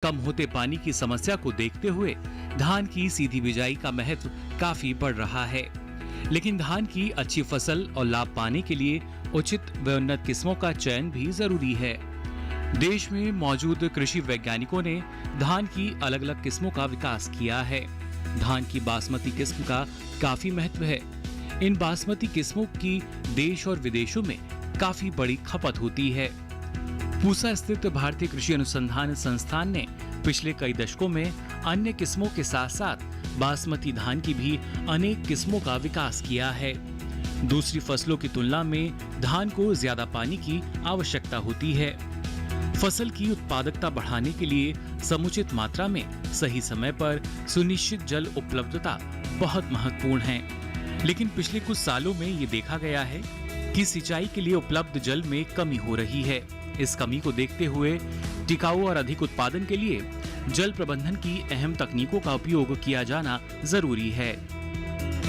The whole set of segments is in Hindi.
कम होते पानी की समस्या को देखते हुए धान की सीधी बिजाई का महत्व काफी बढ़ रहा है। लेकिन धान की अच्छी फसल और लाभ पाने के लिए उचित व उन्नत किस्मों का चयन भी जरूरी है। देश में मौजूद कृषि वैज्ञानिकों ने धान की अलग अलग किस्मों का विकास किया है। धान की बासमती किस्म का काफी महत्व है। इन बासमती किस्मों की देश और विदेशों में काफी बड़ी खपत होती है। पूसा स्थित भारतीय कृषि अनुसंधान संस्थान ने पिछले कई दशकों में अन्य किस्मों के साथ साथ बासमती धान की भी अनेक किस्मों का विकास किया है। दूसरी फसलों की तुलना में धान को ज्यादा पानी की आवश्यकता होती है। फसल की उत्पादकता बढ़ाने के लिए समुचित मात्रा में सही समय पर सुनिश्चित जल उपलब्धता बहुत महत्वपूर्ण है। लेकिन पिछले कुछ सालों में ये देखा गया है कि सिंचाई के लिए उपलब्ध जल में कमी हो रही है। इस कमी को देखते हुए टिकाऊ और अधिक उत्पादन के लिए जल प्रबंधन की अहम तकनीकों का उपयोग किया जाना जरूरी है।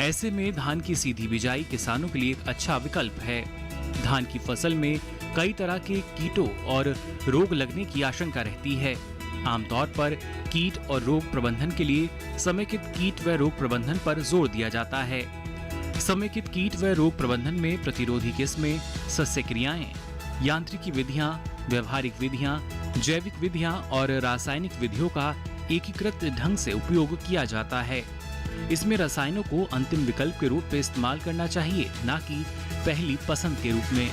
ऐसे में धान की सीधी बिजाई किसानों के लिए एक अच्छा विकल्प है। धान की फसल में कई तरह के कीटों और रोग लगने की आशंका रहती है। आमतौर पर कीट और रोग प्रबंधन के लिए समेकित कीट व रोग प्रबंधन पर जोर दिया जाता है। समेकित कीट व रोग प्रबंधन में प्रतिरोधी किस्में, सस्य क्रियाएं, यांत्रिकी विधियां, व्यवहारिक विधियां, जैविक विधियां और रासायनिक विधियों का एकीकृत ढंग से उपयोग किया जाता है। इसमें रसायनों को अंतिम विकल्प के रूप में इस्तेमाल करना चाहिए, न कि पहली पसंद के रूप में।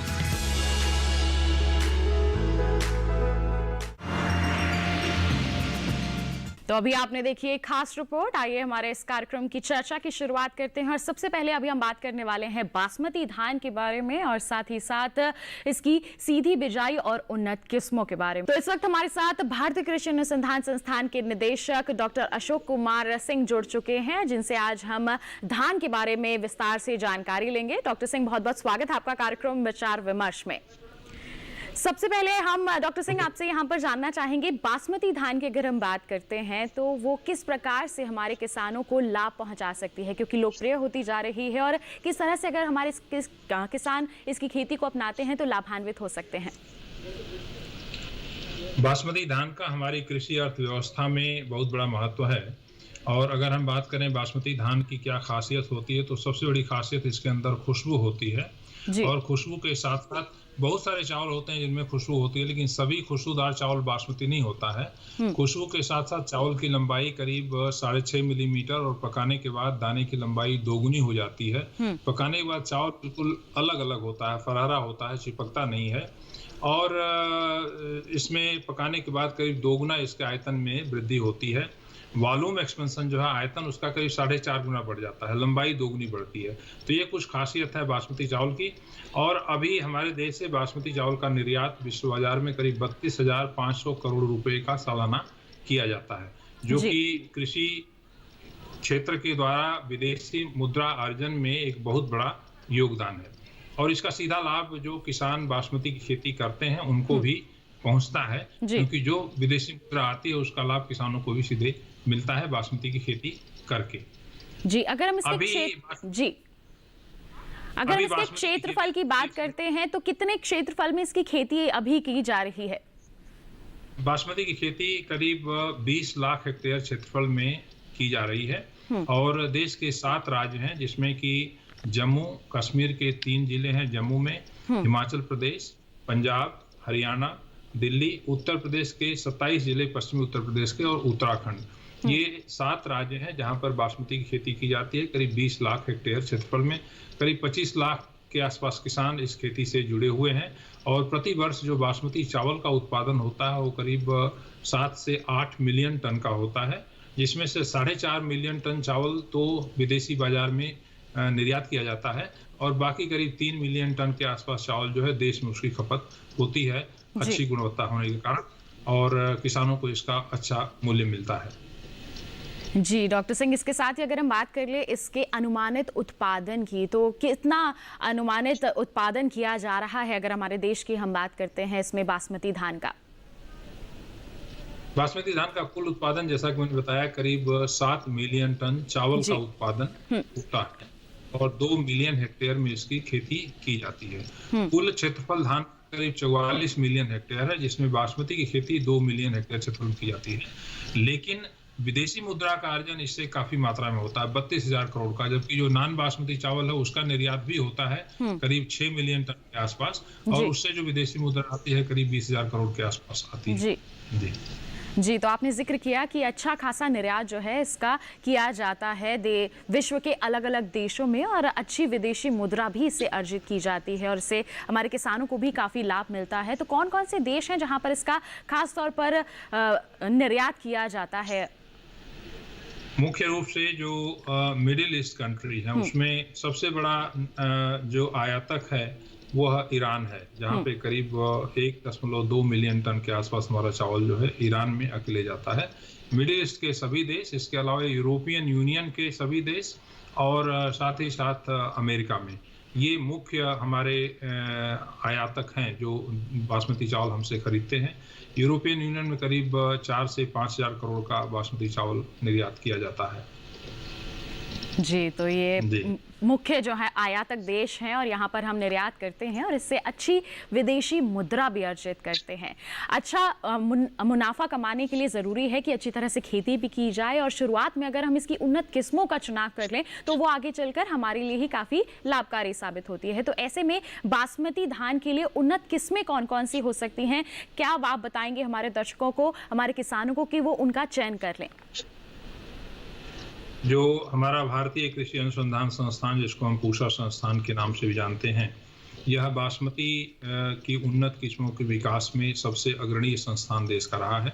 तो अभी आपने देखी एक खास रिपोर्ट। आइए हमारे इस कार्यक्रम की चर्चा की शुरुआत करते हैं और सबसे पहले अभी हम बात करने वाले हैं बासमती धान के बारे में और साथ ही साथ इसकी सीधी बिजाई और उन्नत किस्मों के बारे में। तो इस वक्त हमारे साथ भारतीय कृषि अनुसंधान संस्थान के निदेशक डॉक्टर अशोक कुमार सिंह जुड़ चुके हैं, जिनसे आज हम धान के बारे में विस्तार से जानकारी लेंगे। डॉक्टर सिंह, बहुत बहुत स्वागत है आपका कार्यक्रम विचार विमर्श में। सबसे पहले हम डॉक्टर सिंह आपसे यहाँ पर जानना चाहेंगे, बासमती धान की अगर हम बात करते हैं तो वो किस प्रकार से हमारे किसानों को लाभ पहुंचा सकती है, क्योंकि लोकप्रिय होती जा रही है, और किस तरह से अगर हमारे किसान इसकी खेती को अपनाते हैं तो लाभान्वित हो सकते हैं। बासमती धान का हमारी कृषि अर्थव्यवस्था में बहुत बड़ा महत्व है। और अगर हम बात करें बासमती धान की क्या खासियत होती है, तो सबसे बड़ी खासियत इसके अंदर खुशबू होती है। और खुशबू के साथ साथ बहुत सारे चावल होते हैं जिनमें खुशबू होती है, लेकिन सभी खुशबूदार चावल बासमती नहीं होता है। खुशबू के साथ साथ चावल की लंबाई करीब 6.5 मिलीमीटर और पकाने के बाद दाने की लंबाई दोगुनी हो जाती है। पकाने के बाद चावल बिल्कुल अलग अलग होता है, फरारा होता है, चिपकता नहीं है। और इसमें पकाने के बाद करीब दोगुना इसके आयतन में वृद्धि होती है। वॉल्यूम एक्सपेंशन जो है आयतन उसका करीब 4.5 गुना बढ़ जाता है, लंबाई दोगुनी बढ़ती है। तो ये कुछ खासियत है बासमती चावल की। और अभी हमारे देश से बासमती चावल का निर्यात विश्व बाजार में करीब 32,500 करोड़ रुपए का सालाना किया जाता है, जो कि कृषि क्षेत्र के द्वारा विदेशी मुद्रा अर्जन में एक बहुत बड़ा योगदान है। और इसका सीधा लाभ जो किसान बासमती की खेती करते हैं उनको भी पहुंचता है, क्योंकि जो विदेशी मुद्रा आती है उसका लाभ किसानों को भी सीधे मिलता है बासमती की खेती करके। जी, अगर हम इसके क्षेत्रफल की बात करते हैं तो कितने क्षेत्रफल में इसकी खेती अभी की जा रही है? बासमती की खेती करीब 20 लाख हेक्टेयर क्षेत्रफल में की जा रही है। और देश के 7 राज्य हैं, जिसमें कि जम्मू कश्मीर के 3 जिले हैं जम्मू में, हिमाचल प्रदेश, पंजाब, हरियाणा, दिल्ली, उत्तर प्रदेश के 27 जिले पश्चिमी उत्तर प्रदेश के, और उत्तराखंड। ये 7 राज्य हैं जहां पर बासमती की खेती की जाती है। करीब 20 लाख हेक्टेयर क्षेत्रफल में करीब 25 लाख के आसपास किसान इस खेती से जुड़े हुए हैं। और प्रति वर्ष जो बासमती चावल का उत्पादन होता है वो करीब 7 से 8 मिलियन टन का होता है, जिसमें से 4.5 मिलियन टन चावल तो विदेशी बाजार में निर्यात किया जाता है, और बाकी करीब 3 मिलियन टन के आसपास चावल जो है देश में उसकी खपत होती है अच्छी गुणवत्ता होने के कारण, और किसानों को इसका अच्छा मूल्य मिलता है। जी डॉक्टर सिंह, इसके साथ ही अगर हम बात कर ले इसके अनुमानित उत्पादन की, तो कितना अनुमानित उत्पादन किया जा रहा है अगर हमारे देश की हम बात करते हैं इसमें बासमती धान का? बासमती धान का कुल उत्पादन जैसा कि मैंने बताया करीब 7 मिलियन टन चावल का उत्पादन होता है और 2 मिलियन हेक्टेयर में इसकी खेती की जाती है। कुल क्षेत्रफल धान करीब 44 मिलियन हेक्टेयर है, जिसमें बासमती की खेती 2 मिलियन हेक्टेयर क्षेत्रफल में की जाती है। लेकिन विदेशी मुद्रा का अर्जन इससे काफी मात्रा में होता है, 32,000 करोड़ का, जबकि जो नॉन बासमती चावल है उसका निर्यात भी होता है करीब 6 मिलियन टन के आसपास, और उससे जो विदेशी मुद्रा आती है करीब 20,000 करोड़ के आसपास आती है। जी जी, तो आपने जिक्र किया कि अच्छा खासा निर्यात जो है इसका किया जाता है विश्व के अलग अलग देशों में, और अच्छी विदेशी मुद्रा भी इससे अर्जित की जाती है और इससे हमारे किसानों को भी काफ़ी लाभ मिलता है। तो कौन कौन से देश हैं जहां पर इसका खास तौर पर निर्यात किया जाता है? मुख्य रूप से जो मिडिल ईस्ट कंट्री है उसमें सबसे बड़ा जो आयातक है वो ईरान है, जहाँ पे करीब 1.2 मिलियन टन के आसपास हमारा चावल जो है ईरान में अकेले जाता है। मिडिल ईस्ट के सभी देश, इसके अलावा यूरोपियन यूनियन के सभी देश, और साथ ही साथ अमेरिका में, ये मुख्य हमारे आयातक हैं जो बासमती चावल हमसे खरीदते हैं। यूरोपियन यूनियन में करीब 4 से 5,000 करोड़ का बासमती चावल निर्यात किया जाता है। जी, तो ये मुख्य जो है आयातक देश हैं और यहाँ पर हम निर्यात करते हैं और इससे अच्छी विदेशी मुद्रा भी अर्जित करते हैं। अच्छा मुनाफा कमाने के लिए ज़रूरी है कि अच्छी तरह से खेती भी की जाए, और शुरुआत में अगर हम इसकी उन्नत किस्मों का चुनाव कर लें तो वो आगे चलकर हमारे लिए ही काफ़ी लाभकारी साबित होती है। तो ऐसे में बासमती धान के लिए उन्नत किस्में कौन कौन सी हो सकती हैं? क्या आप बताएंगे हमारे दर्शकों को, हमारे किसानों को, कि वो उनका चयन कर लें? जो हमारा भारतीय कृषि अनुसंधान संस्थान, जिसको हम पूषा संस्थान के नाम से भी जानते हैं, यह बासमती की उन्नत किस्मों के विकास में सबसे अग्रणी संस्थान देश का रहा है,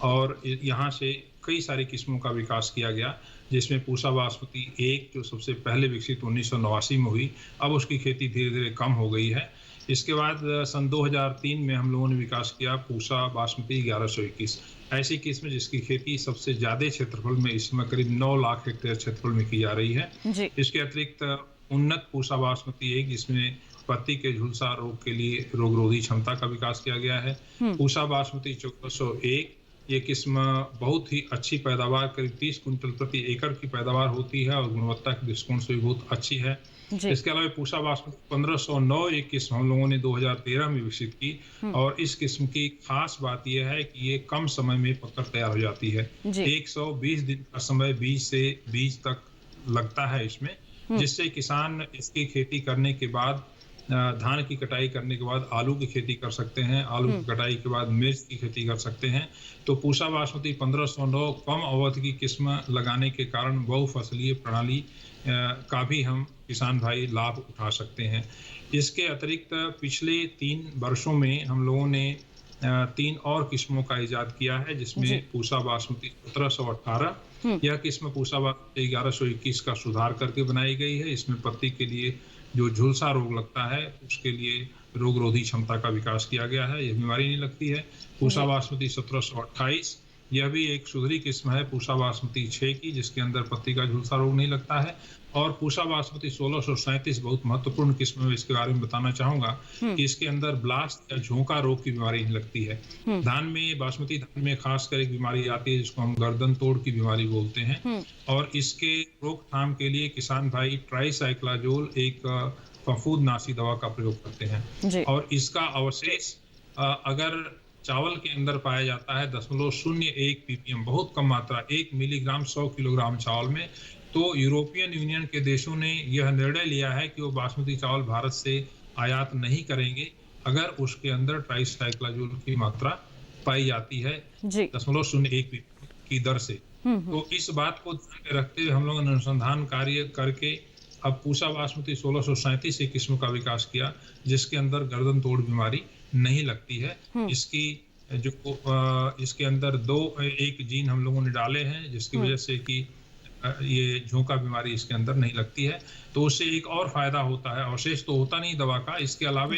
और यहाँ से कई सारी किस्मों का विकास किया गया, जिसमें पूषा बासमती 1 जो सबसे पहले विकसित 1989 में हुई, अब उसकी खेती धीरे धीरे कम हो गई है। इसके बाद सन 2003 में हम लोगों ने विकास किया पूषा बासमती 1121, ऐसी किस्म जिसकी खेती सबसे ज्यादा क्षेत्रफल में इस समय करीब 9 लाख हेक्टेयर क्षेत्रफल में की जा रही है। इसके अतिरिक्त उन्नत पूषा बासमती 1, जिसमें पत्ती के झुलसा रोग के लिए रोगरोधी क्षमता का विकास किया गया है। पूषा बासमती 1401, ये किस्म बहुत ही अच्छी पैदावार, करीब 30 कुंटल प्रति एकड़ की पैदावार होती है और गुणवत्ता के दृष्टिकोण से भी बहुत अच्छी है। इसके अलावा पूषा बासमती 1509 एक किस्म हम लोगों ने 2013 में विकसित की, और इस किस्म की खास बात यह है कि ये कम समय में पककर तैयार हो जाती है। 120 दिन का समय बीज से बीज तक लगता है इसमें, जिससे किसान इसकी खेती करने के बाद, धान की कटाई करने के बाद आलू की खेती कर सकते हैं, आलू की कटाई के बाद मिर्च की खेती कर सकते हैं। तो पूषा बासमती 1509 कम अवधि की किस्म लगाने के कारण बहुफसलीय प्रणाली का भी हम किसान भाई लाभ उठा सकते हैं। इसके अतिरिक्त पिछले 3 वर्षों में हम लोगों ने 3 और किस्मों का इजाद किया है, जिसमें पूषा बासमती 1718, यह किस्म पूषा बासमती 1121 का सुधार करके बनाई गई है। इसमें पत्ती के लिए जो झुलसा रोग लगता है उसके लिए रोगरोधी क्षमता का विकास किया गया है, यह बीमारी नहीं लगती है। पूषा बासमती 1728, यह भी एक सुधरी किस्म है पूषा बासमती 6 की, जिसके अंदर पत्ती का झुलसा रोग नहीं लगता है। और पूषा बासमती 1637 बहुत महत्वपूर्ण किस्म है, इसके बारे में बताना चाहूंगा कि इसके अंदर ब्लास्ट या झोंका रोग की बीमारी नहीं लगती है। धान में, बासमती धान में खासकर एक बीमारी आती है जिसको हम गर्दन तोड़ की बीमारी बोलते हैं, और इसके रोकथाम के लिए किसान भाई ट्राइसाइक्लाजोल एक फफूंदनाशी दवा का प्रयोग करते हैं, और इसका अवशेष अगर चावल के अंदर पाया जाता है 0.01 ppm, बहुत कम मात्रा, 1 मिलीग्राम 100 किलोग्राम चावल में। तो यूरोपियन यूनियन के देशों ने यह निर्णय लिया है कि वो बासमती चावल भारत से आयात नहीं करेंगे अगर उसके अंदर ट्राइसाइक्लाजोल की मात्रा पाई जाती है 0.01 ppm की दर से। तो इस बात को ध्यान में रखते हुए हम लोगों ने अनुसंधान कार्य करके अब पूषा बासमती 1637 एक किस्म का विकास किया, जिसके अंदर गर्दन तोड़ बीमारी नहीं लगती है। इसकी जो इसके अंदर एक जीन हम लोगों ने डाले हैं, जिसकी वजह से कि ये झोंका बीमारी इसके अंदर नहीं लगती है। तो उससे एक और फायदा होता है, अवशेष तो होता नहीं दवा का, इसके अलावा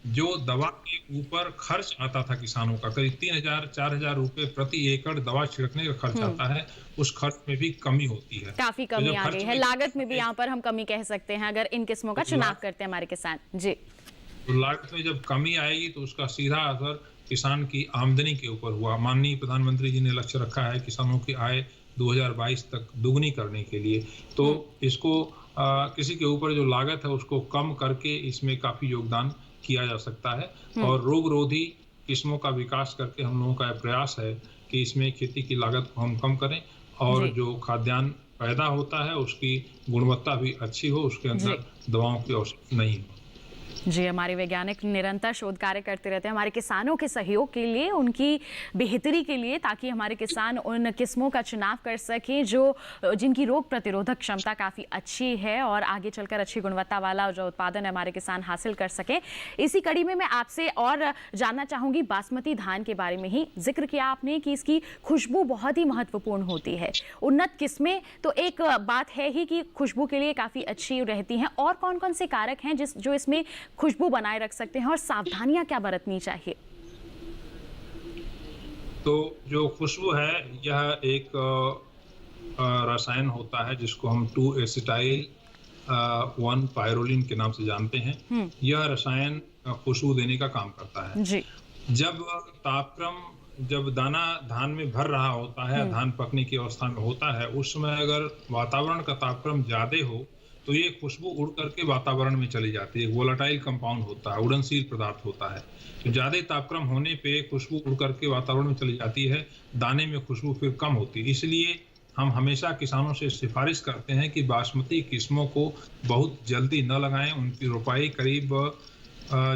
जो दवा के ऊपर खर्च आता था किसानों का, करीब 3,000-4,000 रुपए प्रति एकड़ दवा छिड़कने का खर्च आता है, उस खर्च में भी कमी होती है, काफी कमी आ गई है। लागत में भी यहाँ पर हम कमी कह सकते हैं अगर इन किस्मों का चुनाव करते हैं हमारे किसान। जी, तो लागत में जब कमी आएगी तो उसका सीधा असर किसान की आमदनी के ऊपर हुआ। माननीय प्रधानमंत्री जी ने लक्ष्य रखा है किसानों की आय 2022 तक दुगनी करने के लिए, तो इसको किसी के ऊपर जो लागत है उसको कम करके इसमें काफी योगदान किया जा सकता है। और रोग रोधी किस्मों का विकास करके हम लोगों का प्रयास है कि इसमें खेती की लागत को हम कम करें और जो खाद्यान्न पैदा होता है उसकी गुणवत्ता भी अच्छी हो, उसके अंदर दवाओं की आवश्यकता नहीं हो। जी, हमारे वैज्ञानिक निरंतर शोध कार्य करते रहते हैं हमारे किसानों के सहयोग के लिए, उनकी बेहतरी के लिए, ताकि हमारे किसान उन किस्मों का चुनाव कर सकें जिनकी रोग प्रतिरोधक क्षमता काफ़ी अच्छी है और आगे चलकर अच्छी गुणवत्ता वाला जो उत्पादन हमारे किसान हासिल कर सकें। इसी कड़ी में मैं आपसे और जानना चाहूँगी बासमती धान के बारे में ही। जिक्र किया आपने कि इसकी खुशबू बहुत ही महत्वपूर्ण होती है। उन्नत किस्में तो एक बात है ही कि खुशबू के लिए काफ़ी अच्छी रहती हैं, और कौन कौन से कारक हैं जो इसमें खुशबू बनाए रख सकते हैं और सावधानियां क्या बरतनी चाहिए? तो जो खुशबू है यह एक रसायन होता है जिसको हम 2-एसिटाइल 1-पायरोलिन के नाम से जानते हैं। यह रसायन खुशबू देने का काम करता है जी। जब दाना धान में भर रहा होता है, धान पकने की अवस्था में होता है, उस समय अगर वातावरण का तापक्रम ज्यादा हो तो ये खुशबू उड़ करके वातावरण में चली जाती है। वोलेटाइल कंपाउंड होता है, उड़नशील पदार्थ होता है। तो ज्यादा तापक्रम होने पे खुशबू उड़ करके वातावरण में चली जाती है, दाने में खुशबू फिर कम होती है। इसलिए हम हमेशा किसानों से सिफारिश करते हैं कि बासमती किस्मों को बहुत जल्दी न लगाएं। उनकी रोपाई करीब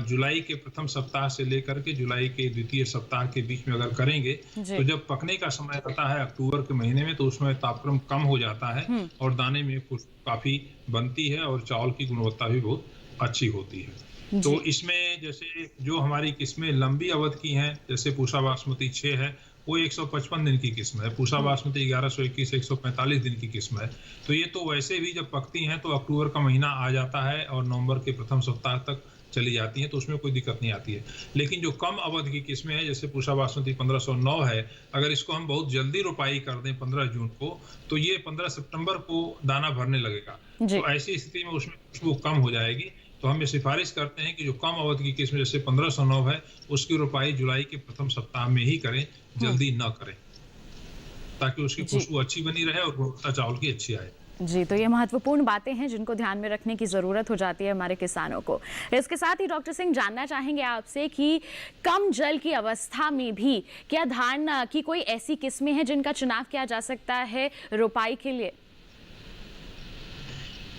जुलाई के प्रथम सप्ताह से लेकर के जुलाई के द्वितीय सप्ताह के बीच में अगर करेंगे तो जब पकने का समय आता है अक्टूबर के महीने में, तो उसमें तापक्रम कम हो जाता है और दाने में खुशबू काफी बनती है और चावल की गुणवत्ता भी बहुत अच्छी होती है। तो इसमें जैसे जो हमारी किस्में लंबी अवधि की हैं, जैसे पूसा बासमती 6 है, वो 155 दिन की किस्म है। पूसा बासमती 1121 145 दिन की किस्म है। तो ये तो वैसे भी जब पकती हैं तो अक्टूबर का महीना आ जाता है और नवंबर के प्रथम सप्ताह तक चली जाती हैं, तो उसमें कोई दिक्कत नहीं आती है। लेकिन जो कम अवधि की किस्में हैं, जैसे पूसा बासमती 1509 है, अगर इसको हम बहुत जल्दी रोपाई कर दें 15 जून को, तो ये 15 सितंबर को दाना भरने लगेगा। तो ऐसी स्थिति में उसमें खुशबू कम हो जाएगी। तो हम ये सिफारिश करते हैं कि जो कम अवधि की किस्म जैसे 1509 है, उसकी रोपाई जुलाई के प्रथम सप्ताह में ही करें, जल्दी न करें, ताकि उसकी खुशबू अच्छी बनी रहे और गुणवत्ता चावल की अच्छी आए। जी, तो ये महत्वपूर्ण बातें हैं जिनको ध्यान में रखने की ज़रूरत हो जाती है हमारे किसानों को। इसके साथ ही डॉक्टर सिंह जानना चाहेंगे आपसे कि कम जल की अवस्था में भी क्या धान की कोई ऐसी किस्में हैं जिनका चुनाव किया जा सकता है रोपाई के लिए?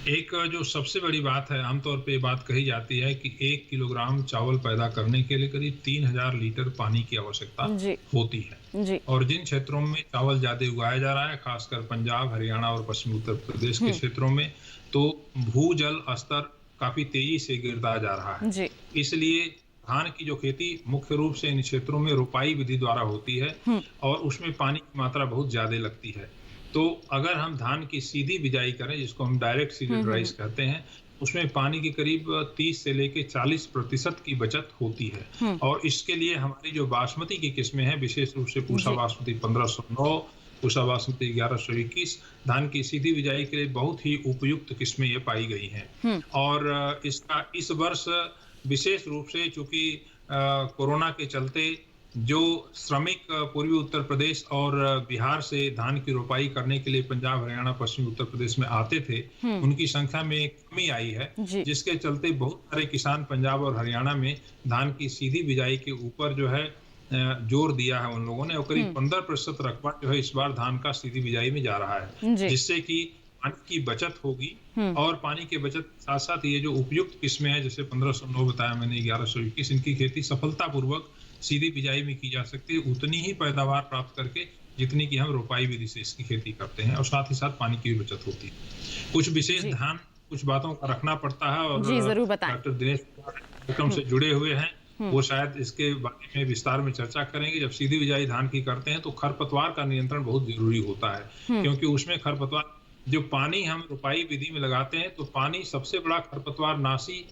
एक जो सबसे बड़ी बात है, आमतौर पे ये बात कही जाती है कि 1 किलोग्राम चावल पैदा करने के लिए करीब 3000 लीटर पानी की आवश्यकता होती है जी। और जिन क्षेत्रों में चावल ज्यादा उगाया जा रहा है, खासकर पंजाब, हरियाणा और पश्चिमी उत्तर प्रदेश के क्षेत्रों में, तो भूजल स्तर काफी तेजी से गिरता जा रहा है जी। इसलिए धान की जो खेती मुख्य रूप से इन क्षेत्रों में रोपाई विधि द्वारा होती है और उसमें पानी की मात्रा बहुत ज्यादा लगती है। तो अगर हम धान की सीधी बिजाई करें, जिसको हम डायरेक्ट सीडेड राइस कहते हैं, उसमें पानी की करीब 30 से लेके 40% की बचत होती है। और इसके लिए हमारी जो बासमती की किस्में हैं, विशेष रूप से पूसा बासमती 1509, पूसा बासमती 1121, धान की सीधी बिजाई के लिए बहुत ही उपयुक्त किस्में ये पाई गई हैं। और इसका इस वर्ष विशेष रूप से चूंकि कोरोना के चलते जो श्रमिक पूर्वी उत्तर प्रदेश और बिहार से धान की रोपाई करने के लिए पंजाब, हरियाणा, पश्चिमी उत्तर प्रदेश में आते थे, उनकी संख्या में कमी आई है, जिसके चलते बहुत सारे किसान पंजाब और हरियाणा में धान की सीधी बिजाई के ऊपर जो है जोर दिया है उन लोगों ने, और करीब 15% रकबा जो है इस बार धान का सीधी बिजाई में जा रहा है, जिससे कि पानी की बचत होगी। और पानी की बचत साथ साथ ये जो उपयुक्त किस्में हैं, जैसे 1509 बताया मैंने, 1121, इनकी खेती सफलतापूर्वक सीधी बिजाई में की जा सकती है, उतनी ही पैदावार प्राप्त करके जितनी की हम रोपाई विधि से इसकी खेती करते हैं, और साथ ही साथ पानी की भी बचत होती है। कुछ विशेष ध्यान कुछ बातों का रखना पड़ता है, और डॉक्टर दिनेश कार्यक्रम से जुड़े हुए हैं, वो शायद इसके बारे में विस्तार में चर्चा करेंगे। जब सीधी बिजाई धान की करते हैं तो खरपतवार का नियंत्रण बहुत जरूरी होता है, क्योंकि उसमें खरपतवार, जो पानी हम रोपाई विधि में लगाते हैं तो पानी सबसे बड़ा खरपतवार नाशी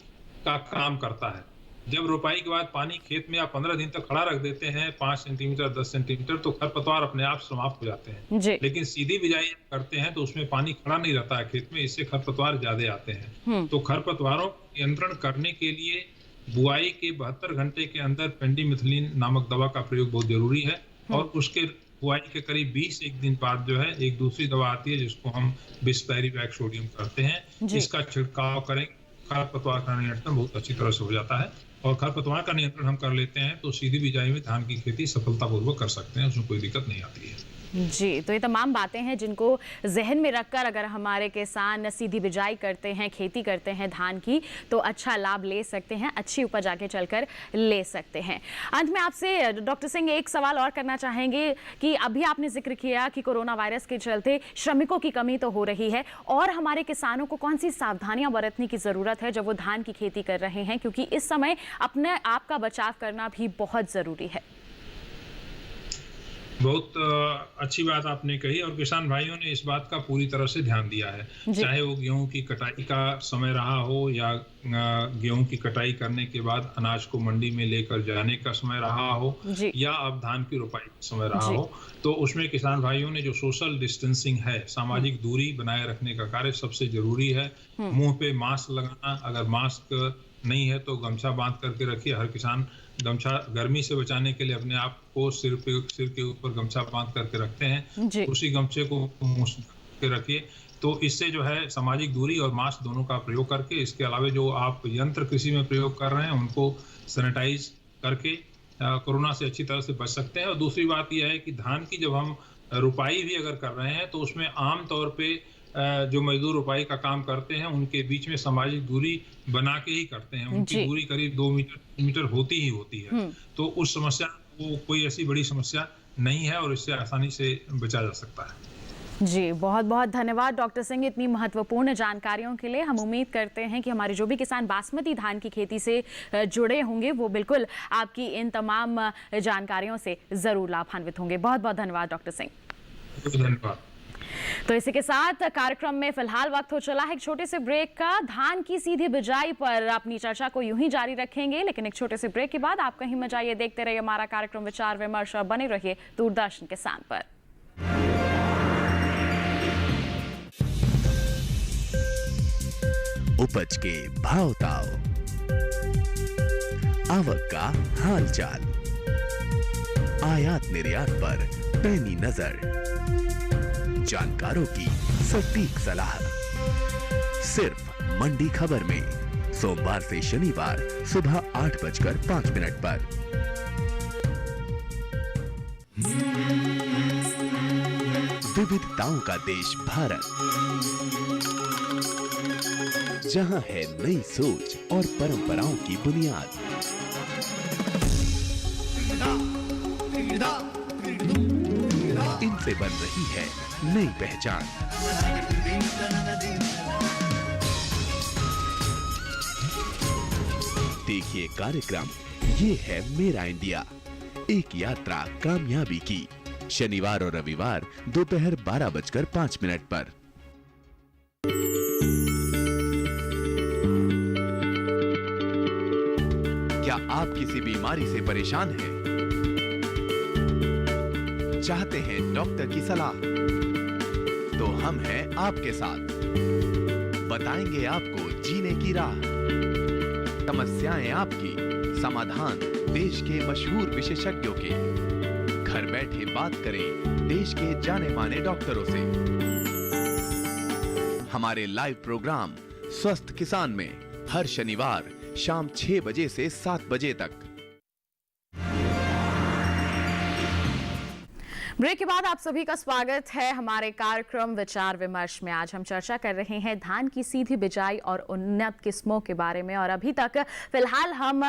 का काम करता है। जब रोपाई के बाद पानी खेत में आप 15 दिन तक खड़ा रख देते हैं 5 सेंटीमीटर 10 सेंटीमीटर, तो खरपतवार अपने आप समाप्त हो जाते हैं। लेकिन सीधी बिजाई करते हैं तो उसमें पानी खड़ा नहीं रहता है खेत में, इससे खरपतवार ज्यादा आते हैं। तो खरपतवारों को नियंत्रण करने के लिए बुआई के 72 घंटे के अंदर पेंडिमिथिलिन नामक दवा का प्रयोग बहुत जरूरी है। और उसके बुआई के करीब 20 दिन बाद जो है एक दूसरी दवा आती है जिसको हम बिस्पेरिवैक सोडियम कहते हैं, इसका छिड़काव करें, खरपतवार का नियंत्रण बहुत अच्छी तरह से हो जाता है और खरपतवार का नियंत्रण हम कर लेते हैं तो सीधी बिजाई में धान की खेती सफलतापूर्वक कर सकते हैं, उसमें कोई दिक्कत नहीं आती है। जी, तो ये तमाम बातें हैं जिनको जहन में रखकर अगर हमारे किसान सीधी बिजाई करते हैं, खेती करते हैं धान की, तो अच्छा लाभ ले सकते हैं, अच्छी उपज आगे चलकर ले सकते हैं। अंत में आपसे डॉक्टर सिंह एक सवाल और करना चाहेंगे कि अभी आपने जिक्र किया कि कोरोना वायरस के चलते श्रमिकों की कमी तो हो रही है, और हमारे किसानों को कौन सी सावधानियां बरतने की ज़रूरत है जब वो धान की खेती कर रहे हैं, क्योंकि इस समय अपने आप का बचाव करना भी बहुत ज़रूरी है। बहुत अच्छी बात आपने कही, और किसान भाइयों ने इस बात का पूरी तरह से ध्यान दिया है, चाहे वो गेहूं की कटाई का समय रहा हो या गेहूं की कटाई करने के बाद अनाज को मंडी में लेकर जाने का समय रहा हो, या अब धान की रोपाई का समय रहा हो, तो उसमें किसान भाइयों ने जो सोशल डिस्टेंसिंग है, सामाजिक दूरी बनाए रखने का कार्य सबसे जरूरी है। मुंह पे मास्क लगाना, अगर मास्क नहीं है तो गमछा बांध करके रखिए। हर किसान गमछा गर्मी से बचाने के लिए अपने आप को सिर के ऊपर गमछा बांध करके रखते हैं, उसी गमछे को मुंह के रखिए। तो इससे जो है सामाजिक दूरी और मास्क दोनों का प्रयोग करके, इसके अलावा जो आप यंत्र कृषि में प्रयोग कर रहे हैं उनको सैनिटाइज करके कोरोना से अच्छी तरह से बच सकते हैं। और दूसरी बात यह है कि धान की जब हम रुपाई भी अगर कर रहे हैं तो उसमें आम तौर पे जो मजदूर रुपाई का काम करते हैं उनके बीच में सामाजिक दूरी बना के ही करते हैं, उनकी दूरी करीब 2 मीटर होती है। तो उस समस्या वो कोई ऐसी बड़ी समस्या नहीं है और इससे आसानी से बचा जा सकता है। जी, बहुत बहुत धन्यवाद डॉक्टर सिंह इतनी महत्वपूर्ण जानकारियों के लिए। हम उम्मीद करते हैं कि हमारे जो भी किसान बासमती धान की खेती से जुड़े होंगे वो बिल्कुल आपकी इन तमाम जानकारियों से जरूर लाभान्वित होंगे। बहुत बहुत धन्यवाद डॉक्टर सिंह। धन्यवाद। तो इसी के साथ कार्यक्रम में फिलहाल वक्त हो चला है एक छोटे से ब्रेक का। धान की सीधी बिजाई पर अपनी चर्चा को यूं ही जारी रखेंगे, लेकिन एक छोटे से ब्रेक के बाद आप कहीं मत जाइए, देखते रहिए हमारा कार्यक्रम विचार विमर्श और बने रहिए दूरदर्शन किसान पर। उपज के भाव ताव, आवक का हाल चाल, आयात निर्यात पर पैनी नजर, जानकारों की सटीक सलाह, सिर्फ मंडी खबर में सोमवार से शनिवार सुबह 8:05 पर। विविधताओं का देश भारत, जहां है नई सोच और परंपराओं की बुनियाद। इनसे बन रही है नई पहचान। देखिए कार्यक्रम ये है मेरा इंडिया, एक यात्रा कामयाबी की, शनिवार और रविवार दोपहर 12:05 पर। क्या आप किसी बीमारी से परेशान हैं? चाहते हैं डॉक्टर की सलाह? तो हम हैं आपके साथ, बताएंगे आपको जीने की राह। समस्याएं आपकी, समाधान देश के मशहूर विशेषज्ञों के। घर बैठे बात करें देश के जाने माने डॉक्टरों से। हमारे लाइव प्रोग्राम स्वस्थ किसान में हर शनिवार शाम 6 बजे से 7 बजे तक। ब्रेक के बाद आप सभी का स्वागत है हमारे कार्यक्रम विचार विमर्श में। आज हम चर्चा कर रहे हैं धान की सीधी बिजाई और उन्नत किस्मों के बारे में, और अभी तक फिलहाल हम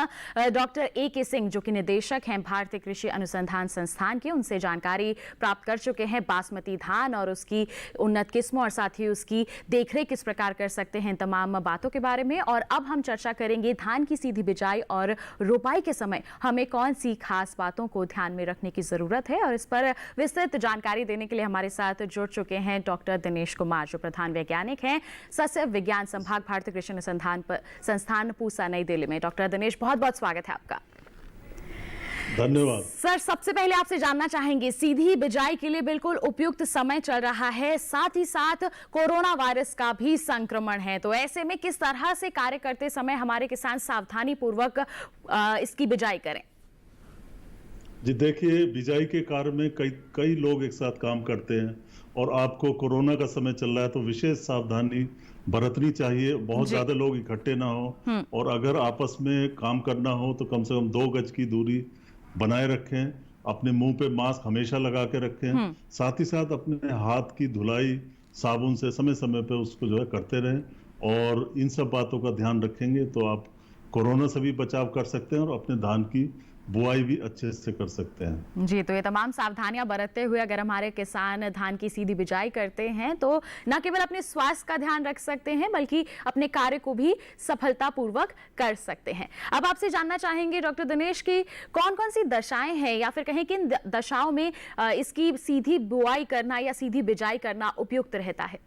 डॉक्टर A.K. सिंह जो कि निदेशक हैं भारतीय कृषि अनुसंधान संस्थान के, उनसे जानकारी प्राप्त कर चुके हैं बासमती धान और उसकी उन्नत किस्मों और साथ ही उसकी देखरेख किस प्रकार कर सकते हैं, तमाम बातों के बारे में। और अब हम चर्चा करेंगे धान की सीधी बिजाई और रोपाई के समय हमें कौन सी खास बातों को ध्यान में रखने की जरूरत है, और इस पर विस्तृत जानकारी देने के लिए हमारे साथ जुड़ चुके हैं डॉक्टर दिनेश कुमार जो प्रधान वैज्ञानिक हैं सस्य विज्ञान संभाग भारतीय कृषि अनुसंधान संस्थान पूसा नई दिल्ली में। डॉक्टर दिनेश, बहुत बहुत स्वागत है आपका। धन्यवाद सर। सबसे पहले आपसे जानना चाहेंगे, सीधी बिजाई के लिए बिल्कुल उपयुक्त समय चल रहा है, साथ ही साथ कोरोना वायरस का भी संक्रमण है, तो ऐसे में किस तरह से कार्य करते समय हमारे किसान सावधानी पूर्वक इसकी बिजाई करें? जी देखिए, बिजाई के कार्य में कई कई लोग एक साथ काम करते हैं और आपको कोरोना का समय चल रहा है तो विशेष सावधानी बरतनी चाहिए। बहुत जी। ज्यादा लोग इकट्ठे ना हो हम्म। और अगर आपस में काम करना हो तो कम से कम 2 गज की दूरी बनाए रखें। अपने मुंह पे मास्क हमेशा लगा के रखें। साथ ही साथ अपने हाथ की धुलाई साबुन से समय समय पे उसको जो है करते रहें और इन सब बातों का ध्यान रखेंगे तो आप कोरोना से भी बचाव कर सकते हैं और अपने धान की बुआई भी अच्छे से कर सकते हैं। जी, तो ये तमाम सावधानियां बरतते हुए अगर हमारे किसान धान की सीधी बिजाई करते हैं तो न केवल अपने स्वास्थ्य का ध्यान रख सकते हैं बल्कि अपने कार्य को भी सफलतापूर्वक कर सकते हैं। अब आपसे जानना चाहेंगे डॉक्टर दिनेश की कौन कौन सी दशाएं हैं या फिर कहें किन दशाओं में इसकी सीधी बुआई करना या सीधी बिजाई करना उपयुक्त रहता है?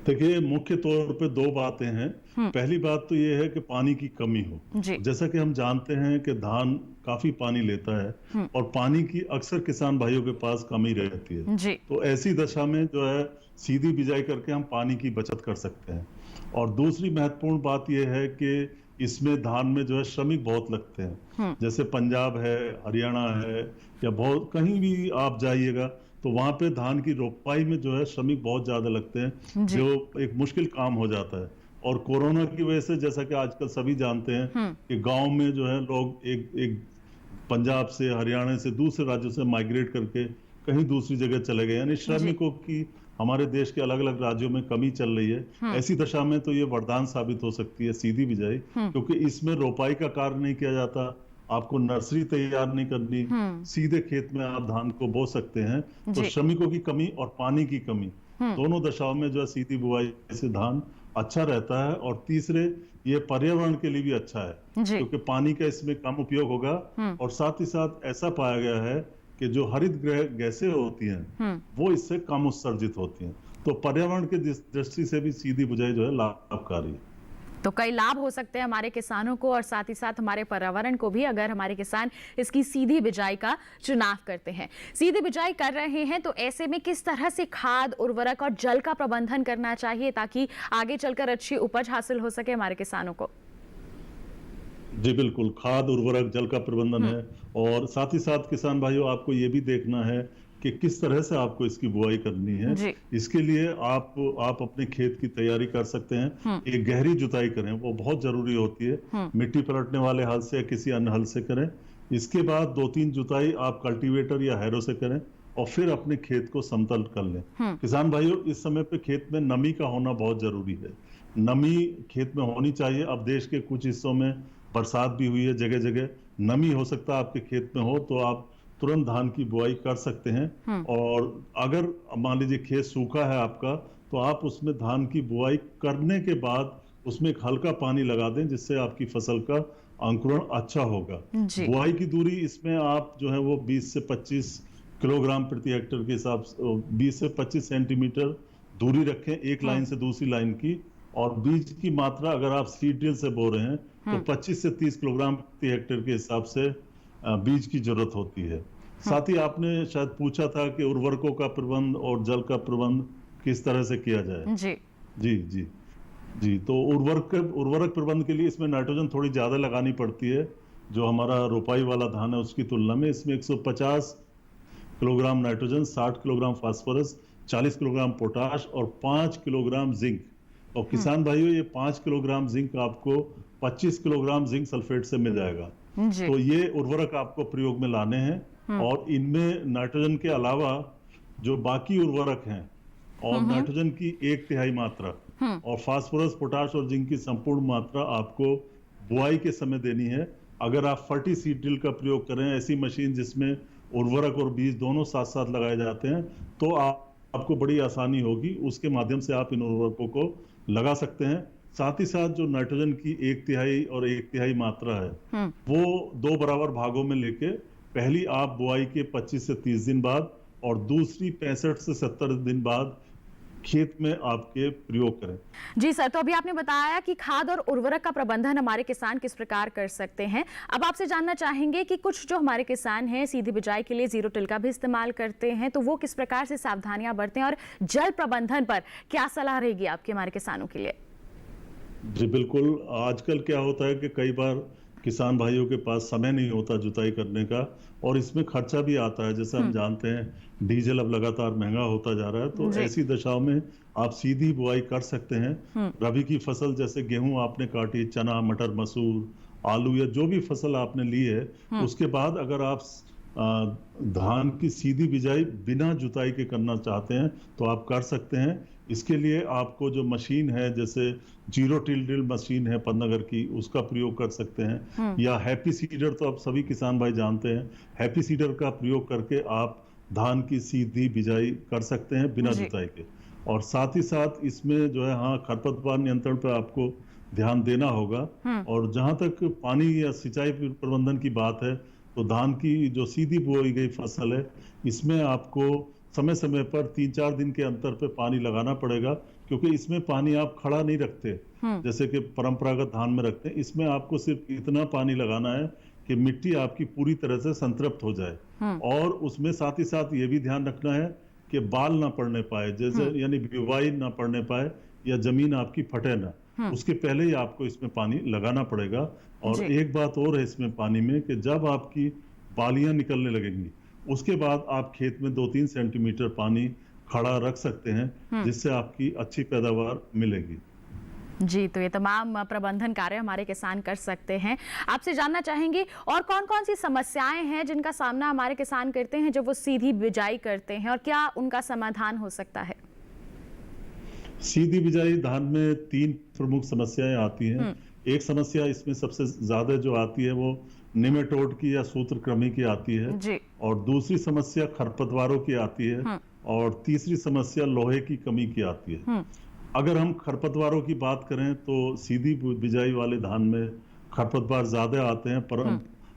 देखिए, मुख्य तौर पे 2 बातें हैं। पहली बात तो ये है कि पानी की कमी हो। जी। जैसा कि हम जानते हैं कि धान काफी पानी लेता है और पानी की अक्सर किसान भाइयों के पास कमी रहती है। जी। तो ऐसी दशा में जो है सीधी बिजाई करके हम पानी की बचत कर सकते हैं। और दूसरी महत्वपूर्ण बात यह है कि इसमें धान में जो है श्रमिक बहुत लगते हैं। जैसे पंजाब है, हरियाणा है या बहुत कहीं भी आप जाइएगा तो वहां पे धान की रोपाई में जो है श्रमिक बहुत ज्यादा लगते हैं, जो एक मुश्किल काम हो जाता है। और कोरोना की वजह से जैसा कि आजकल सभी जानते हैं कि गांव में जो है लोग एक पंजाब से, हरियाणा से, दूसरे राज्यों से माइग्रेट करके कहीं दूसरी जगह चले गए, यानी श्रमिकों की हमारे देश के अलग अलग राज्यों में कमी चल रही है। ऐसी दशा में तो ये वरदान साबित हो सकती है सीधी बिजाई, क्योंकि इसमें रोपाई का कार्य नहीं किया जाता, आपको नर्सरी तैयार नहीं करनी, सीधे खेत में आप धान को बो सकते हैं। तो श्रमिकों की कमी और पानी की कमी दोनों दशाओं में जो है सीधी बुआई से धान अच्छा रहता है। और तीसरे, ये पर्यावरण के लिए भी अच्छा है क्योंकि पानी का इसमें कम उपयोग होगा। और साथ ही साथ ऐसा पाया गया है कि जो हरित गृह गैसें होती हैं वो इससे कम उत्सर्जित होती हैं। तो पर्यावरण की दृष्टि से भी सीधी बुआई जो है लाभकारी है। तो कई लाभ हो सकते हैं हमारे किसानों को और साथ ही साथ हमारे पर्यावरण को भी अगर हमारे किसान इसकी सीधी बिजाई का चुनाव करते हैं। सीधी बिजाई कर रहे हैं तो ऐसे में किस तरह से खाद, उर्वरक और जल का प्रबंधन करना चाहिए ताकि आगे चलकर अच्छी उपज हासिल हो सके हमारे किसानों को? जी बिल्कुल, खाद, उर्वरक, जल का प्रबंधन है और साथ ही साथ किसान भाइयों आपको ये भी देखना है कि किस तरह से आपको इसकी बुआई करनी है। इसके लिए आप अपने खेत की तैयारी कर सकते हैं। एक गहरी जुताई करें, वो बहुत जरूरी होती है। मिट्टी पलटने वाले हल से या किसी अन्य हल से करें। इसके बाद 2-3 जुताई आप कल्टीवेटर या हैरो से करें और फिर अपने खेत को समतल कर लें। किसान भाइयों, इस समय पे खेत में नमी का होना बहुत जरूरी है। नमी खेत में होनी चाहिए। अब देश के कुछ हिस्सों में बरसात भी हुई है, जगह जगह नमी हो सकता है आपके खेत में हो तो आप तुरंत धान की बुआई कर सकते हैं। और अगर मान लीजिए खेत सूखा है आपका तो आप उसमें धान की बुआई करने के बाद उसमें एक हल्का पानी लगा दें जिससे आपकी फसल का अंकुरण अच्छा होगा। बुआई की दूरी इसमें आप जो है वो 20 से 25 किलोग्राम प्रति हेक्टेयर के हिसाब से 20 से 25 सेंटीमीटर दूरी रखें एक लाइन से दूसरी लाइन की। और बीज की मात्रा अगर आप सीड ड्रिल से बो रहे हैं तो 25 से 30 किलोग्राम प्रति हेक्टेयर के हिसाब से बीज की जरूरत होती है। साथ ही आपने शायद पूछा था कि उर्वरकों का प्रबंध और जल का प्रबंध किस तरह से किया जाए। जी तो उर्वरक प्रबंध के लिए इसमें नाइट्रोजन थोड़ी ज्यादा लगानी पड़ती है। जो हमारा रोपाई वाला धान है उसकी तुलना में इसमें 150 kilogram nitrogen, 60 kilogram phosphorus, 40 kilogram potash और 5 किलोग्राम जिंक। और किसान भाइयों, ये 5 किलोग्राम जिंक आपको 25 किलोग्राम जिंक सल्फेट से मिल जाएगा। तो ये उर्वरक आपको प्रयोग में लाने हैं। और इनमें नाइट्रोजन के अलावा जो बाकी उर्वरक हैं और नाइट्रोजन की 1/3 मात्रा और फास्फोरस, पोटाश और जिंक की संपूर्ण मात्रा आपको बुआई के समय देनी है। अगर आप फर्टी सीड ड्रिल का प्रयोग करें, ऐसी मशीन जिसमें उर्वरक और बीज दोनों साथ साथ लगाए जाते हैं, तो आपको बड़ी आसानी होगी। उसके माध्यम से आप इन उर्वरकों को लगा सकते हैं। साथ ही साथ जो नाइट्रोजन की 1/3 और 1/3 मात्रा है वो 2 बराबर भागों में लेके पहली आप बुआई के 25 से 30 दिन बाद और दूसरी 65 से 70 दिन बाद खेत में आपके प्रयोग करें। जी सर, तो अभी आपने बताया कि खाद और उर्वरक का प्रबंधन हमारे किसान किस प्रकार कर सकते हैं। अब आपसे जानना चाहेंगे कि कुछ जो हमारे किसान हैं सीधी बिजाई के लिए जीरो टिल का भी इस्तेमाल करते हैं, तो वो किस प्रकार से सावधानियां बरतें और जल प्रबंधन पर क्या सलाह रहेगी आपके हमारे किसानों के लिए? जी बिल्कुल, आजकल क्या होता है कि कई बार किसान भाइयों के पास समय नहीं होता जुताई करने का, और इसमें खर्चा भी आता है। जैसे हम जानते हैं डीजल अब लगातार महंगा होता जा रहा है, तो ऐसी दशाओं में आप सीधी बुआई कर सकते हैं। रबी की फसल जैसे गेहूं आपने काटी, चना, मटर, मसूर, आलू या जो भी फसल आपने ली है, उसके बाद अगर आप धान की सीधी बिजाई बिना जुताई के करना चाहते हैं तो आप कर सकते हैं। इसके लिए आपको जो मशीन है, जैसे जीरो टिल ड्रिल मशीन है पन्नगर की, उसका प्रयोग कर सकते हैं, या हैप्पी सीडर तो आप सभी किसान भाई जानते हैं, हैप्पी सीडर का प्रयोग करके आप धान की सीधी बिजाई कर सकते हैं बिना जुताई के। और साथ ही साथ इसमें जो है, हाँ, खरपतवार नियंत्रण पर आपको ध्यान देना होगा। और जहां तक पानी या सिंचाई प्रबंधन की बात है, तो धान की जो सीधी बोई गई फसल है, इसमें आपको समय समय पर 3-4 दिन के अंतर पे पानी लगाना पड़ेगा, क्योंकि इसमें पानी आप खड़ा नहीं रखते जैसे कि परंपरागत धान में रखते हैं। इसमें आपको सिर्फ इतना पानी लगाना है कि मिट्टी आपकी पूरी तरह से संतृप्त हो जाए। और उसमें साथ ही साथ ये भी ध्यान रखना है कि बाल ना पड़ने पाए, जैसे यानी बिवाई ना पड़ने पाए या जमीन आपकी फटे ना, उसके पहले ही आपको इसमें पानी लगाना पड़ेगा। और एक बात और है इसमें पानी में, कि जब आपकी बालियां निकलने लगेंगी, उसके बाद आप खेत में 2-3 सेंटीमीटर पानी खड़ा रख सकते हैं, जिससे आपकी अच्छी पैदावार मिलेगी। जी, तो ये तमाम प्रबंधन कार्य हमारे किसान कर सकते हैं। आपसे जानना चाहेंगे और कौन कौन सी समस्याएं हैं जिनका सामना हमारे किसान करते हैं जब वो सीधी बिजाई करते हैं, और क्या उनका समाधान हो सकता है? सीधी बिजाई धान में 3 प्रमुख समस्याएं आती हैं। एक समस्या इसमें सबसे ज्यादा जो आती है वो निमेटोड की या सूत्रकृमि की आती है, और दूसरी समस्या खरपतवारों की आती है, और तीसरी समस्या लोहे की कमी की आती है। अगर हम खरपतवारों की बात करें तो सीधी बिजाई वाले धान में खरपतवार ज्यादा आते हैं, पर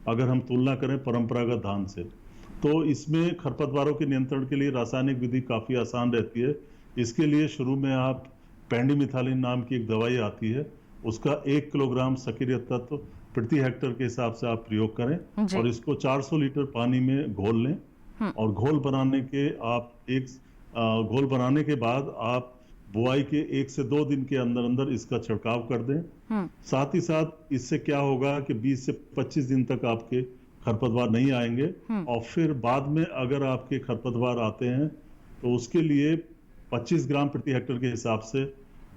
अगर हम तुलना करें परंपरागत धान से, तो इसमें खरपतवारों के नियंत्रण के लिए रासायनिक विधि काफी आसान रहती है। इसके लिए शुरू में आप पेंडिमिथालिन नाम की एक दवाई आती है, उसका 1 किलोग्राम सक्रिय तत्व प्रति हेक्टेयर के हिसाब से आप प्रयोग करें, और इसको 400 लीटर पानी में घोल लें। और घोल बनाने के बाद आप बुआई के 1 से 2 दिन के अंदर अंदर इसका छिड़काव कर दें। साथ ही साथ इससे क्या होगा कि 20 से 25 दिन तक आपके खरपतवार नहीं आएंगे। और फिर बाद में अगर आपके खरपतवार आते हैं तो उसके लिए 25 ग्राम प्रति हेक्टेयर के हिसाब से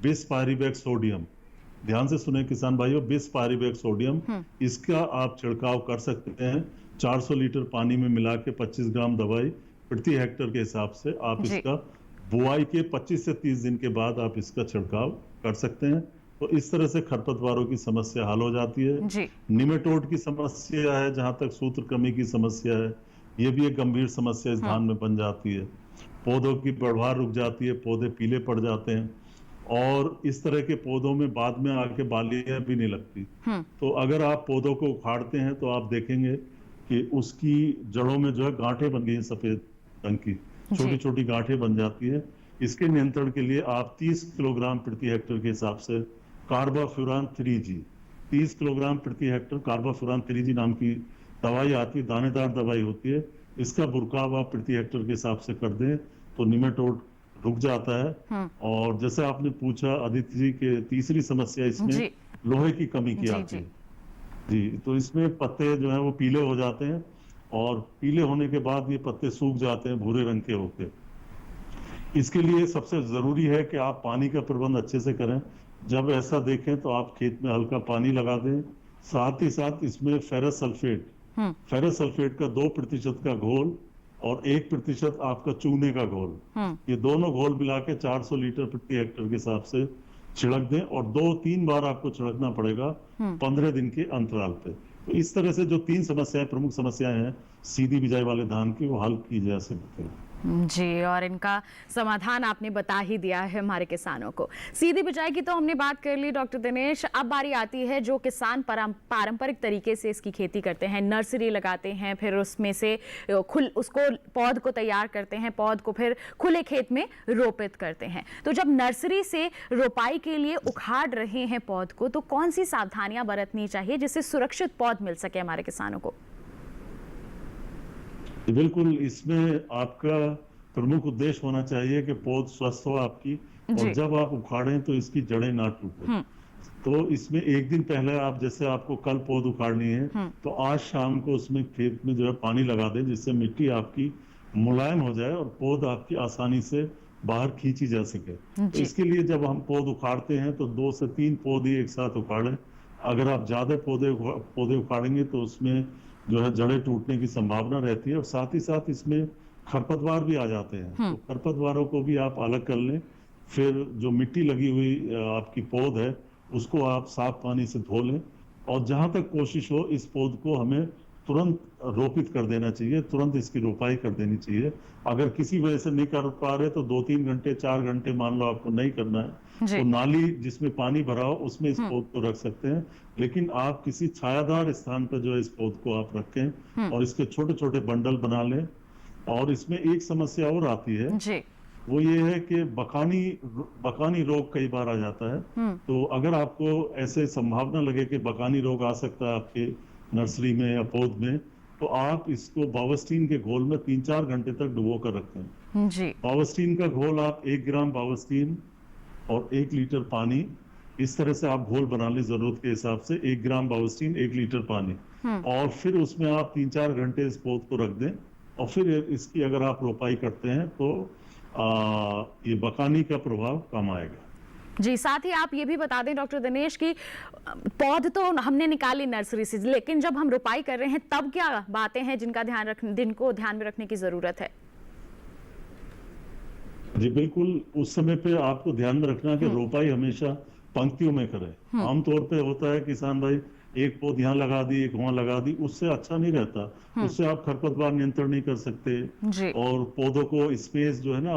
बिसपायरिवेट सोडियम, ध्यान से सुने किसान भाइयों, बिसपायरिवेट सोडियम, इसका आप छिड़काव कर सकते हैं। 400 लीटर पानी में मिला के 25 ग्राम दवाई प्रति हेक्टेयर के हिसाब से आप इसका बुआई के 25 से 30 दिन के बाद आप इसका छिड़काव कर सकते हैं। तो इस तरह से खरपतवारों की समस्या हल हो जाती है। निमेटोड की समस्या है, जहां तक सूत्रकृमि की समस्या है, ये भी एक गंभीर समस्या इस धान में बन जाती है। पौधों की बढ़वार रुक जाती है, पौधे पीले पड़ जाते हैं, और इस तरह के पौधों में बाद में आके बालियां भी नहीं लगती। तो अगर आप पौधों को उखाड़ते हैं तो आप देखेंगे कि उसकी जड़ों में जो है गांठें बन गई हैं, सफेद रंग की छोटी छोटी गांठें बन जाती है। इसके नियंत्रण के लिए आप 30 किलोग्राम प्रति हेक्टेयर के हिसाब से कार्बाफ्यूरान 3G, 30 किलोग्राम प्रति हेक्टेयर कार्बाफ्यूरान 3G नाम की दवाई आती है, दानेदार दवाई होती है, इसका बुरकाव आप प्रति हेक्टेयर के हिसाब से कर दें तो निमेटोड रुक जाता है। और जैसे आपने पूछा आदित्य जी के, तीसरी समस्या इसमें लोहे की कमी की आती है। जी, तो इसमें पत्ते जो है वो पीले हो जाते हैं, और पीले होने के बाद ये पत्ते सूख जाते हैं भूरे रंग के होकर। इसके लिए सबसे जरूरी है कि आप पानी का प्रबंध अच्छे से करें। जब ऐसा देखें तो आप खेत में हल्का पानी लगा दें। साथ ही साथ इसमें फेरस सल्फेट का 2% का घोल और 1% आपका चूने का घोल, ये दोनों घोल मिला के 400 लीटर प्रति हेक्टेयर के हिसाब से छिड़क दें, और 2-3 बार आपको छिड़कना पड़ेगा 15 दिन के अंतराल पे। तो इस तरह से जो 3 समस्याएं, प्रमुख समस्याएं हैं सीधी बिजाई वाले धान की, वो हल की जा सकती है। जी, और इनका समाधान आपने बता ही दिया है हमारे किसानों को। सीधी बिजाई की तो हमने बात कर ली डॉक्टर दिनेश। अब बारी आती है जो किसान पारंपरिक तरीके से इसकी खेती करते हैं, नर्सरी लगाते हैं, फिर उसमें से उसको पौध को तैयार करते हैं, पौध को फिर खुले खेत में रोपित करते हैं। तो जब नर्सरी से रोपाई के लिए उखाड़ रहे हैं पौध को, तो कौन सी सावधानियां बरतनी चाहिए जिससे सुरक्षित पौध मिल सके हमारे किसानों को? बिल्कुल, इसमें आपका प्रमुख उद्देश्य होना चाहिए कि पौध स्वस्थ हो आपकी, और जब आप उखाड़ें तो इसकी जड़ें ना टूटें। तो इसमें एक दिन पहले आप, जैसे आपको कल पौध उखाड़नी है तो आज शाम को उसमें खेत में जो है पानी लगा दें, जिससे मिट्टी आपकी मुलायम हो जाए और पौध आपकी आसानी से बाहर खींची जा सके। तो इसके लिए जब हम पौध उखाड़ते हैं तो 2 से 3 पौधे एक साथ उखाड़ें। अगर आप ज्यादा पौधे उखाड़ेंगे तो उसमें जो है जड़ें टूटने की संभावना रहती है, और साथ ही साथ इसमें खरपतवार भी आ जाते हैं। तो खरपतवारों को भी आप अलग कर लें। फिर जो मिट्टी लगी हुई आपकी पौध है उसको आप साफ पानी से धो लें, और जहां तक कोशिश हो इस पौध को हमें तुरंत रोपित कर देना चाहिए, तुरंत इसकी रोपाई कर देनी चाहिए। अगर किसी वजह से नहीं कर पा रहे तो 2-3 घंटे 4 घंटे मान लो आपको नहीं करना है तो नाली जिसमें पानी भरा हो उसमें इस पौध को रख सकते हैं। लेकिन आप किसी छायादार स्थान पर जो है इस पौध को आप रखें और इसके छोटे छोटे बंडल बना लें। और इसमें एक समस्या और आती है जी। वो ये है कि बकानी रोग कई बार आ जाता है। तो अगर आपको ऐसे संभावना लगे कि बकानी रोग आ सकता है आपके नर्सरी में या पौध में, तो आप इसको बावस्टीन के घोल में 3-4 घंटे तक डुबो कर रखते हैं जी। बावस्टीन का घोल आप 1 ग्राम बावस्टीन और 1 लीटर पानी, इस तरह से आप घोल बना लें जरूरत के हिसाब से। 1 ग्राम बावस्टीन 1 लीटर पानी, और फिर उसमें आप 3-4 घंटे इस पौध को रख दें। और फिर इसकी अगर आप रोपाई करते हैं तो ये बकानी का प्रभाव कम आएगा जी। साथ ही आप ये भी बता दें डॉक्टर दिनेश की पौध तो हमने निकाली नर्सरी से, लेकिन जब हम रोपाई कर रहे हैं तब क्या बातें हैं जिनको ध्यान में रखने की जरूरत है? जी बिल्कुल, उस समय पे आपको ध्यान में रखना कि रोपाई हमेशा पंक्तियों में करें। आमतौर पे होता है किसान भाई एक पौध यहाँ लगा दी एक वहां लगा दी, उससे अच्छा नहीं रहता। उससे आप खरपतवार नियंत्रण नहीं कर सकते और पौधों को स्पेस जो है ना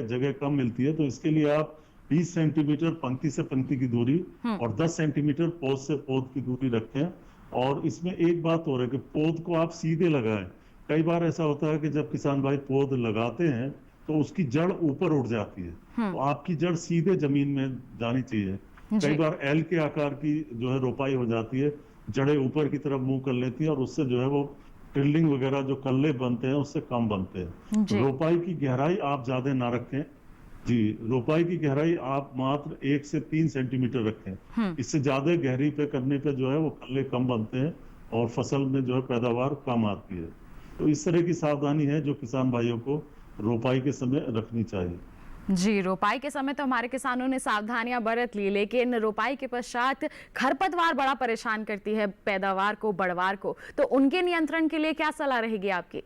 जगह कम मिलती है। तो इसके लिए आप 20 सेंटीमीटर पंक्ति से पंक्ति की दूरी और 10 सेंटीमीटर पौध से पौध की दूरी रखें। और इसमें एक बात और है कि पौध को आप सीधे लगाएं। कई बार ऐसा होता है कि जब किसान भाई पौध लगाते हैं तो उसकी जड़ ऊपर उठ जाती है, तो आपकी जड़ सीधे जमीन में जानी चाहिए। कई बार एल के आकार की जो है रोपाई हो जाती है, जड़ें ऊपर की तरफ मुंह कर लेती है और उससे जो है वो टिल्डिंग वगैरह जो कल्ले बनते हैं उससे कम बनते हैं। रोपाई की गहराई आप ज्यादा ना रखें जी। रोपाई की गहराई आप मात्र 1 से 3 सेंटीमीटर रखें। इससे ज्यादा गहरी पे करने पे जो है वो कल्ले कम बनते हैं और फसल में जो है पैदावार कम आती है। तो इस तरह की सावधानी है जो किसान भाइयों को रोपाई के समय रखनी चाहिए जी। रोपाई के समय तो हमारे किसानों ने सावधानियां बरत ली, लेकिन रोपाई के पश्चात खरपतवार बड़ा परेशान करती है पैदावार को, बढ़वार को। तो उनके नियंत्रण के लिए क्या सलाह रहेगी आपकी?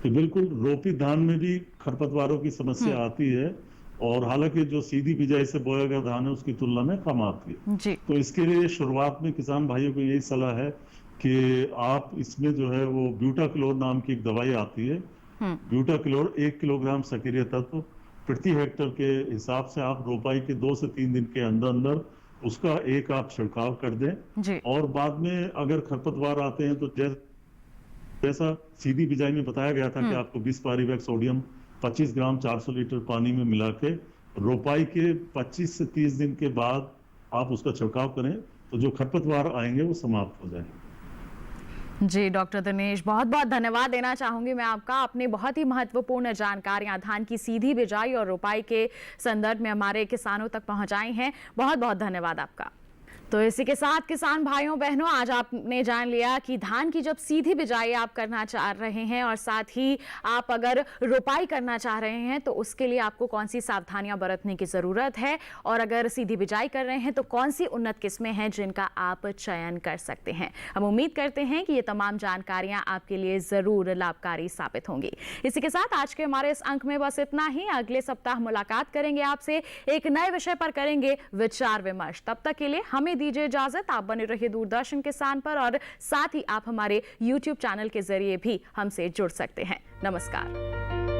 तो बिल्कुल, रोपी धान में भी खरपतवारों की समस्या आती है, और हालांकि जो सीधी बिजाई से बोया गया धान है उसकी तुलना में कम आती है जी। तो इसके लिए शुरुआत में किसान भाइयों को यही सलाह है कि आप इसमें जो है वो ब्यूटाक्लोर नाम की एक दवाई आती है। ब्यूटाक्लोर 1 किलोग्राम सक्रिय तत्व प्रति हेक्टर के हिसाब से आप रोपाई के 2 से 3 दिन के अंदर अंदर उसका एक आप छिड़काव कर दें। और बाद में अगर खरपतवार आते हैं तो जैसा सीधी बिजाई में बताया गया था कि आपको 20 पारीवैक्स सोडियम 25 ग्राम 400 लीटर पानी में मिला के रोपाई के 25 से 30 दिन के बाद आप उसका छिड़काव करें, तो जो खरपतवार आएंगे वो समाप्त हो जाएंगे जी। डॉक्टर दिनेश, बहुत बहुत धन्यवाद देना चाहूंगी मैं आपका। आपने बहुत ही महत्वपूर्ण जानकारियां धान की सीधी बिजाई और रोपाई के संदर्भ में हमारे किसानों तक पहुंचाई हैं। बहुत बहुत धन्यवाद आपका। तो इसी के साथ किसान भाइयों बहनों, आज आपने जान लिया कि धान की जब सीधी बिजाई आप करना चाह रहे हैं और साथ ही आप अगर रोपाई करना चाह रहे हैं तो उसके लिए आपको कौन सी सावधानियां बरतने की ज़रूरत है, और अगर सीधी बिजाई कर रहे हैं तो कौन सी उन्नत किस्में हैं जिनका आप चयन कर सकते हैं। हम उम्मीद करते हैं कि ये तमाम जानकारियां आपके लिए ज़रूर लाभकारी साबित होंगी। इसी के साथ आज के हमारे इस अंक में बस इतना ही। अगले सप्ताह मुलाकात करेंगे आपसे, एक नए विषय पर करेंगे विचार विमर्श। तब तक के लिए हमें दीजिए इजाजत। आप बने रहिए दूरदर्शन किसान पर, और साथ ही आप हमारे YouTube चैनल के जरिए भी हमसे जुड़ सकते हैं। नमस्कार।